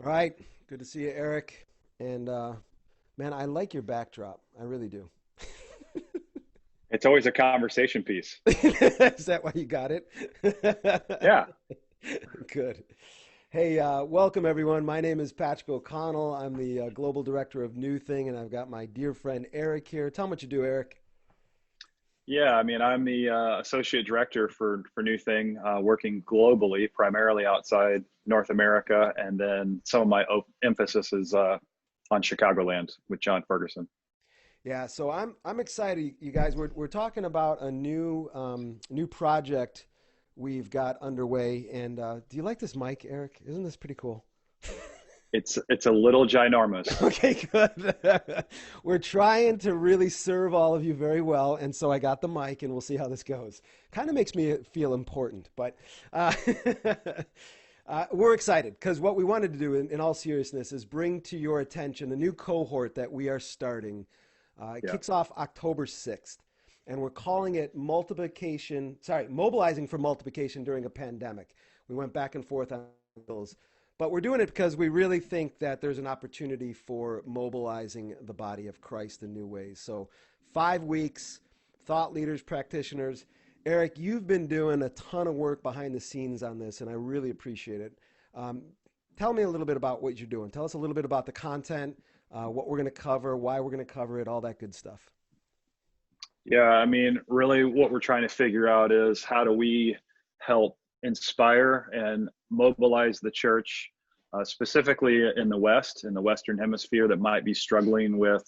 All right. Good to see you, Eric. And man, I like your backdrop. I really do. It's always a conversation piece. Is that why you got it? Yeah. Good. Hey, welcome everyone. My name is Patrick O'Connell. I'm the global director of NewThing, and I've got my dear friend Eric here. Tell me what you do, Eric. Yeah, I mean, I'm the associate director for NewThing, working globally, primarily outside North America, and then some of my emphasis is on Chicagoland with John Ferguson. Yeah, so I'm excited, you guys. We're talking about a new project we've got underway. And do you like this mic, Eric? Isn't this pretty cool? It's a little ginormous. Okay, good. We're trying to really serve all of you very well, and so I got the mic, and we'll see how this goes. Kind of makes me feel important, but uh, we're excited because what we wanted to do, in all seriousness, is bring to your attention a new cohort that we are starting. It Yeah. kicks off October 6th, and we're calling it mobilizing for multiplication during a pandemic. We went back and forth on those. But we're doing it because we really think that there's an opportunity for mobilizing the body of Christ in new ways. So, 5 weeks, thought leaders, practitioners. Eric, you've been doing a ton of work behind the scenes on this, and I really appreciate it. Um, Tell me a little bit about what you're doing. Tell us a little bit about the content, what we're going to cover, why we're going to cover it, all that good stuff. Yeah, I mean, really what we're trying to figure out is how do we help inspire and mobilize the church, specifically in the West, in the Western Hemisphere, that might be struggling with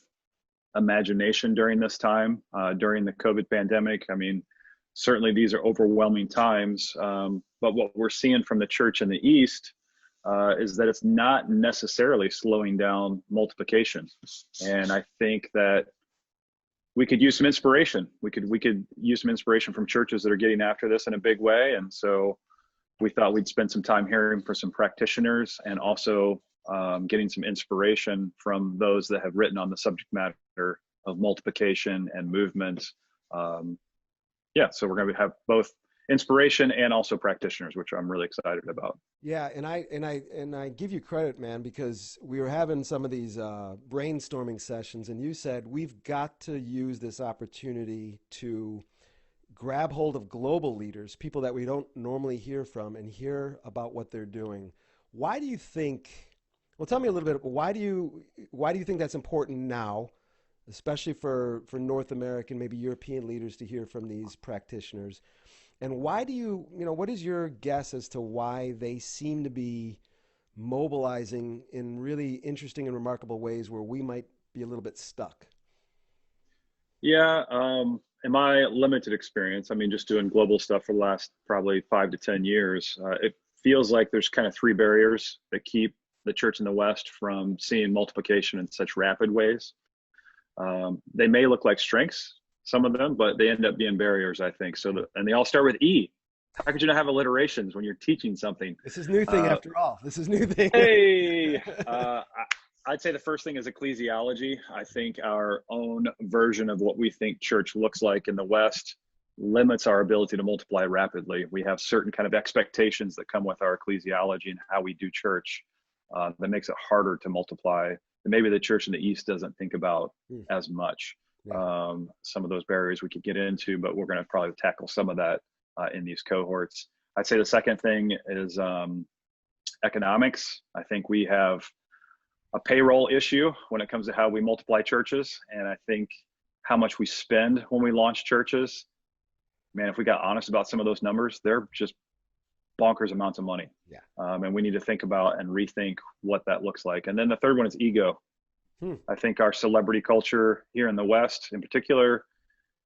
imagination during this time, during the COVID pandemic. I mean, certainly these are overwhelming times, but what we're seeing from the church in the East is that it's not necessarily slowing down multiplication. And I think that we could use some inspiration. We could use some inspiration from churches that are getting after this in a big way. And so we thought we'd spend some time hearing from some practitioners and also getting some inspiration from those that have written on the subject matter of multiplication and movement. Um, yeah, so we're going to have both inspiration and also practitioners, which I'm really excited about. Yeah, and I give you credit, man, because we were having some of these brainstorming sessions, and you said we've got to use this opportunity to grab hold of global leaders, people that we don't normally hear from, and hear about what they're doing. Why do you think? Well, tell me a little bit. Why do you think that's important now, especially for North American, maybe European leaders to hear from these practitioners? And why do what is your guess as to why they seem to be mobilizing in really interesting and remarkable ways where we might be a little bit stuck? Yeah, in my limited experience, I mean, just doing global stuff for the last probably 5 to 10 years, it feels like there's kind of three barriers that keep the church in the West from seeing multiplication in such rapid ways. They may look like strengths, some of them, but they end up being barriers, I think. And they all start with E. How could you not have alliterations when you're teaching something? This is new thing Uh, after all. This is new thing. hey, I'd say the first thing is ecclesiology. I think our own version of what we think church looks like in the West limits our ability to multiply rapidly. We have certain kind of expectations that come with our ecclesiology and how we do church that makes it harder to multiply. And maybe the church in the East doesn't think about Hmm, as much. yeah. Some of those barriers we could get into, but we're going to probably tackle some of that in these cohorts. I'd say the second thing is economics. I think we have a payroll issue when it comes to how we multiply churches. And I think how much we spend when we launch churches, man, if we got honest about some of those numbers, they're just bonkers amounts of money. Yeah. And we need to think about and rethink what that looks like. And then the third one is ego. Hmm. I think our celebrity culture here in the West, in particular,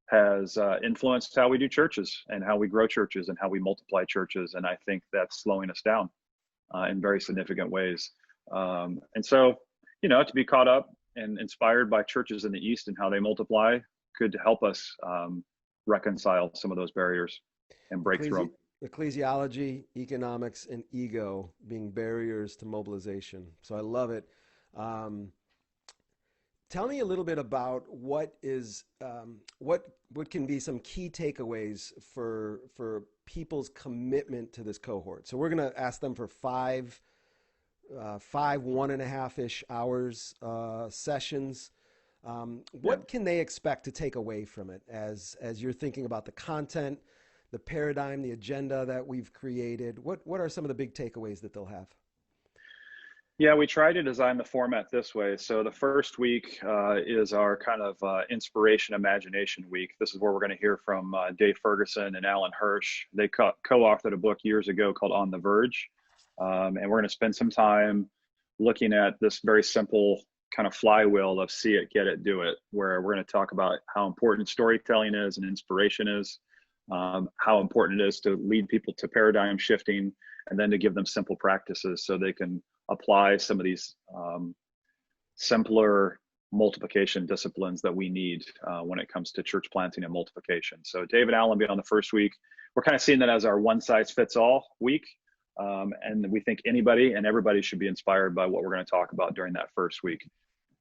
has influenced how we do churches and how we grow churches and how we multiply churches. And I think that's slowing us down in very significant ways. And so, to be caught up and inspired by churches in the East and how they multiply could help us reconcile some of those barriers and break through Ecclesi- them. Ecclesiology, economics, and ego being barriers to mobilization. So I love it. Um, Tell me a little bit about what can be some key takeaways for people's commitment to this cohort. So we're going to ask them for five five 1.5-ish hours sessions. Yeah. What can they expect to take away from it as you're thinking about the content, the paradigm, the agenda that we've created? What are some of the big takeaways that they'll have? Yeah, we try to design the format this way. So the first week is our kind of inspiration imagination week. This is where we're going to hear from Dave Ferguson and Alan Hirsch. They co-authored a book years ago called On the Verge. And we're going to spend some time looking at this very simple kind of flywheel of see it, get it, do it, where we're going to talk about how important storytelling is and inspiration is, how important it is to lead people to paradigm shifting, and then to give them simple practices so they can apply some of these simpler multiplication disciplines that we need when it comes to church planting and multiplication. So David Allen will be on the first week. We're kind of seeing that as our one size fits all week. And we think anybody and everybody should be inspired by what we're going to talk about during that first week.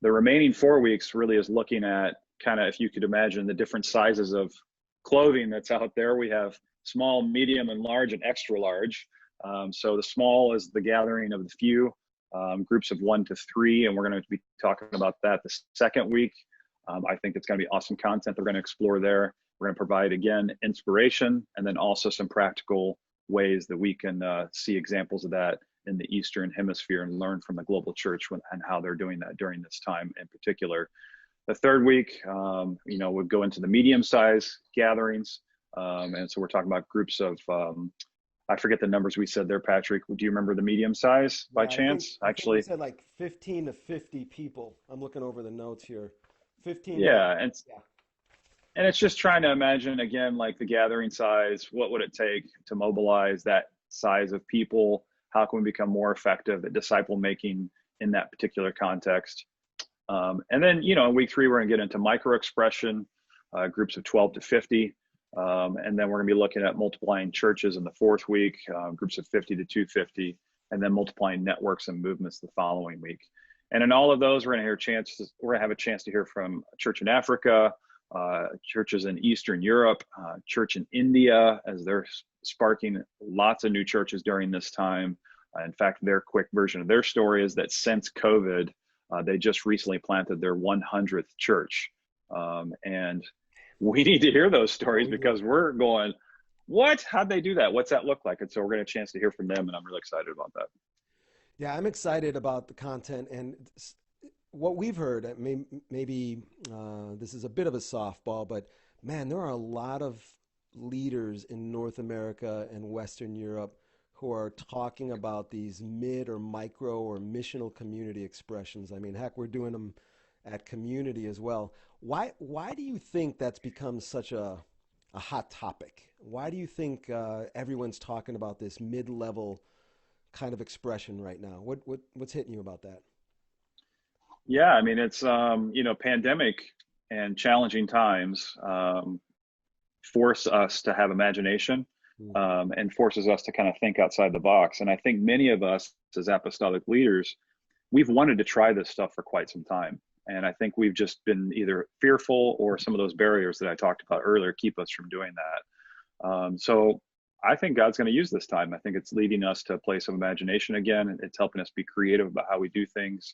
The remaining 4 weeks really is looking at kind of, if you could imagine the different sizes of clothing that's out there. We have small, medium, and large, and extra large. So the small is the gathering of the few, groups of 1 to 3, and we're going to be talking about that the second week. I think it's going to be awesome content that we're going to explore there. We're going to provide, again, inspiration, and then also some practical ways that we can see examples of that in the Eastern Hemisphere and learn from the global church and how they're doing that during this time in particular. The third week, we'll go into the medium-sized gatherings. And so we're talking about groups of I forget the numbers we said there, Patrick. Do you remember the medium size by Yeah, chance? I think we Actually, said like 15 to 50 people. I'm looking over the notes here. 15 to yeah, yeah. and it's just trying to imagine again, like the gathering size. What would it take to mobilize that size of people? How can we become more effective at disciple making in that particular context? And then, in week 3, we're going to get into micro expression, groups of 12 to 50. And then we're going to be looking at multiplying churches in the fourth week, groups of 50 to 250, and then multiplying networks and movements the following week. And in all of those, we're going to have a chance to hear from a church in Africa, churches in Eastern Europe, church in India, as they're sparking lots of new churches during this time. In fact, their quick version of their story is that since COVID, they just recently planted their 100th church. And we need to hear those stories because we're going, what? How'd they do that? What's that look like? And so we're going to have a chance to hear from them, and I'm really excited about that. Yeah, I'm excited about the content and what we've heard. Maybe this is a bit of a softball, but man, there are a lot of leaders in North America and Western Europe who are talking about these mid or micro or missional community expressions. I mean, heck, we're doing them at community as well. Why do you think that's become such a hot topic? Why do you think everyone's talking about this mid-level kind of expression right now? What's hitting you about that? Yeah, I mean, it's, pandemic and challenging times force us to have imagination, Mm. and forces us to kind of think outside the box. And I think many of us as apostolic leaders, we've wanted to try this stuff for quite some time. And I think we've just been either fearful or some of those barriers that I talked about earlier keep us from doing that. So I think God's going to use this time. I think it's leading us to a place of imagination again. It's helping us be creative about how we do things.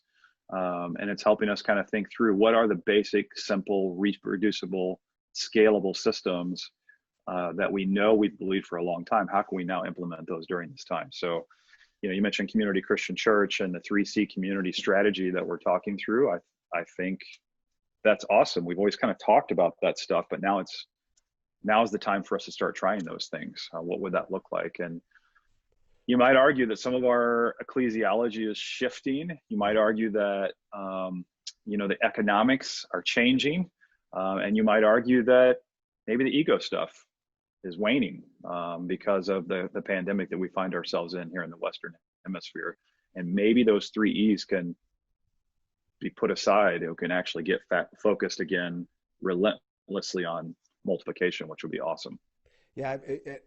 And it's helping us kind of think through what are the basic, simple, reproducible, scalable systems that we know we've believed for a long time. How can we now implement those during this time? So, you mentioned Community Christian Church and the 3C community strategy that we're talking through. I think that's awesome. We've always kind of talked about that stuff, but now is the time for us to start trying those things. What would that look like? And you might argue that some of our ecclesiology is shifting. You might argue that the economics are changing, and you might argue that maybe the ego stuff is waning because of the pandemic that we find ourselves in here in the Western Hemisphere. And maybe those 3 E's can be put aside. It can actually get focused again relentlessly on multiplication, which would be awesome. Yeah,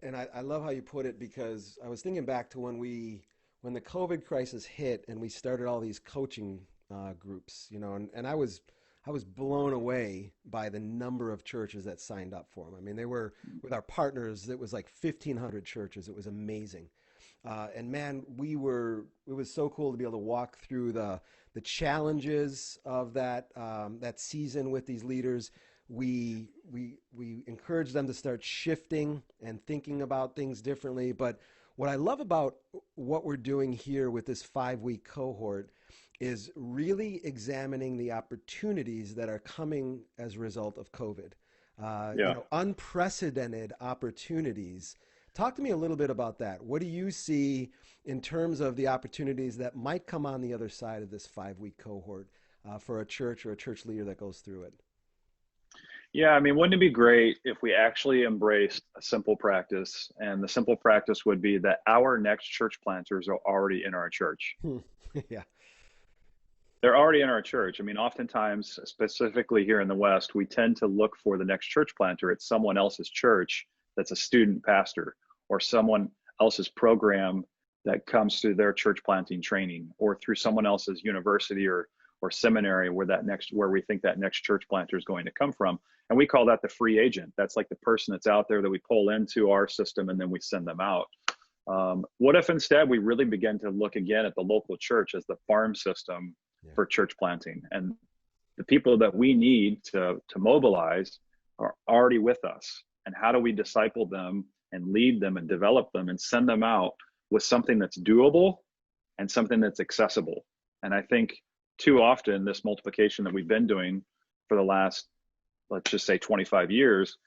and I love how you put it because I was thinking back to when the COVID crisis hit and we started all these coaching groups, and I was blown away by the number of churches that signed up for them. I mean, they were with our partners. It was like 1,500 churches. It was amazing. And man, it was so cool to be able to walk through the challenges of that season with these leaders. We encourage them to start shifting and thinking about things differently. But what I love about what we're doing here with this 5 week cohort is really examining the opportunities that are coming as a result of COVID. Yeah. Unprecedented opportunities. Talk to me a little bit about that. What do you see in terms of the opportunities that might come on the other side of this 5 week cohort for a church or a church leader that goes through it? Yeah, I mean, wouldn't it be great if we actually embraced a simple practice? And the simple practice would be that our next church planters are already in our church. Hmm. Yeah. They're already in our church. I mean, oftentimes, specifically here in the West, we tend to look for the next church planter at someone else's church that's a student pastor, or someone else's program that comes through their church planting training, or through someone else's university or seminary where we think that next church planter is going to come from. And we call that the free agent. That's like the person that's out there that we pull into our system and then we send them out. What if instead we really begin to look again at the local church as the farm system Yeah. for church planting, and the people that we need to mobilize are already with us, and how do we disciple them and lead them and develop them and send them out with something that's doable and something that's accessible? And I think too often this multiplication that we've been doing for the last, let's just say, 25 years,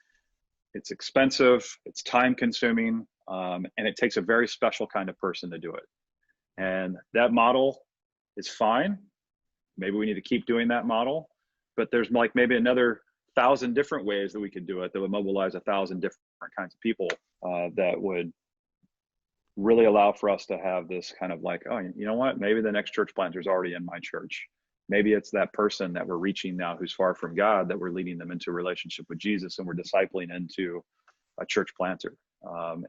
it's expensive, it's time consuming, and it takes a very special kind of person to do it. And that model is fine. Maybe we need to keep doing that model, but there's like maybe another 1,000 different ways that we could do it that would mobilize 1,000 different kinds of people, that would really allow for us to have this kind of like, oh, you know what? Maybe the next church planter is already in my church. Maybe it's that person that we're reaching now who's far from God, that we're leading them into a relationship with Jesus, and we're discipling into a church planter.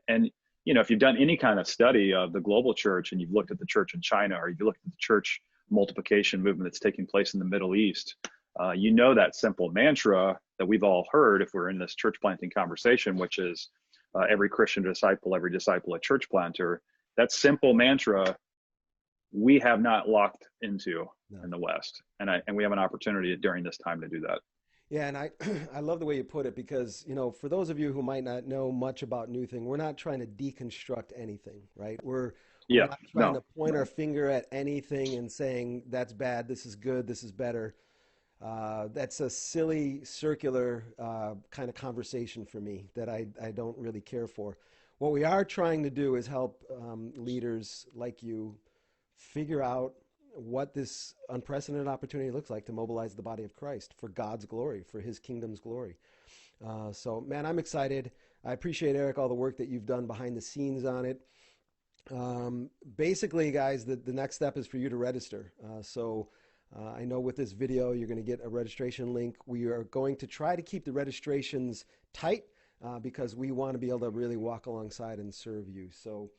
And if you've done any kind of study of the global church, and you've looked at the church in China, or you've looked at the church multiplication movement that's taking place in the Middle East, that simple mantra that we've all heard if we're in this church planting conversation, which is every Christian disciple, every disciple a church planter. That simple mantra we have not locked into No. in the West, and we have an opportunity during this time to do that. Yeah, and I I love the way you put it because, for those of you who might not know much about NewThing, we're not trying to deconstruct anything, right? We're Yeah, not trying to no, point our finger at anything and saying that's bad, this is good, this is better. That's a silly circular kind of conversation for me that I don't really care for. What we are trying to do is help leaders like you figure out what this unprecedented opportunity looks like to mobilize the body of Christ for God's glory, for his kingdom's glory. So, man, I'm excited. I appreciate, Eric, all the work that you've done behind the scenes on it. Basically, guys, the next step is for you to register. I know with this video, you're going to get a registration link. We are going to try to keep the registrations tight because we want to be able to really walk alongside and serve you. So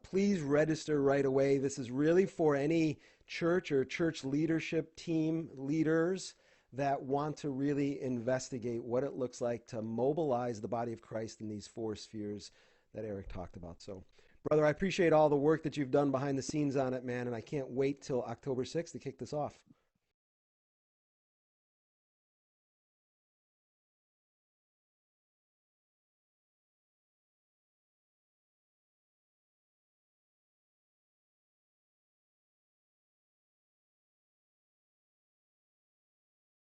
please register right away. This is really for any church or church leadership team leaders that want to really investigate what it looks like to mobilize the body of Christ in these four spheres that Eric talked about. So, brother, I appreciate all the work that you've done behind the scenes on it, man, and I can't wait till October 6th to kick this off.